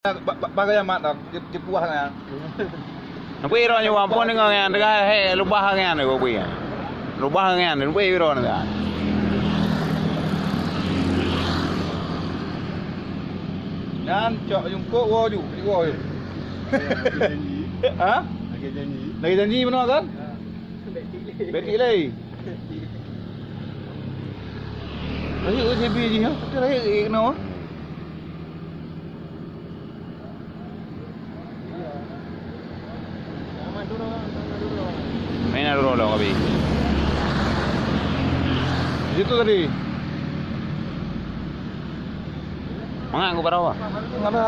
Bagay mat dak jepuah kan. Nampi ro nyu ampun dengan ngan dekat he lubah ngan ko pi. Lubah ngan nampi ro ngan. Dan cok jungkuk wo ju, di wo ju. Ha? Lagi janji mana kan? Beti lagi. Lagi JB je ha. Lagi kena. Main dulu dong abi. Itu tadi. Mana aku berawa? Ada.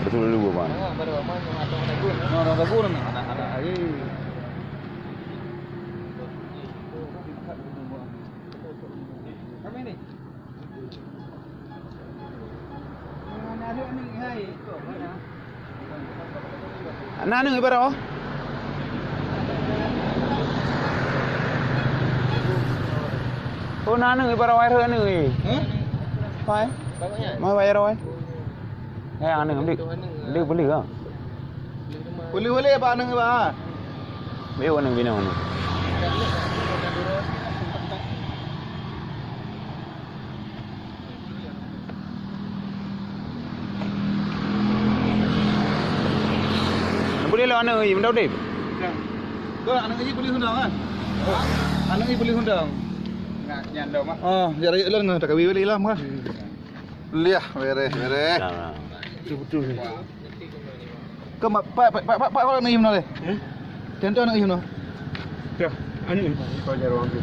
Betul dulu bang. Ada gun, ada lagi. Kami ni. Ada ni hai. Anak ni berawa? Oh, nana ni berawa air ni. Pai? Mai bayar oi. Eh, ane ngambil. Dia boleh ke? Boleh apa nang ba? Beo nang bina mana? Boleh lah anak ni, benda dip. Kau anak ni boleh hundang kan? Anak ni boleh hundang. Nak nyandau mah. Oh, jadi lang tak kawi boleh lah mah. Liah, beres. Betul. Kau pak kau nak ni mana le? Tentu anak ni mana? Ya, ani ni kau jarum ambil.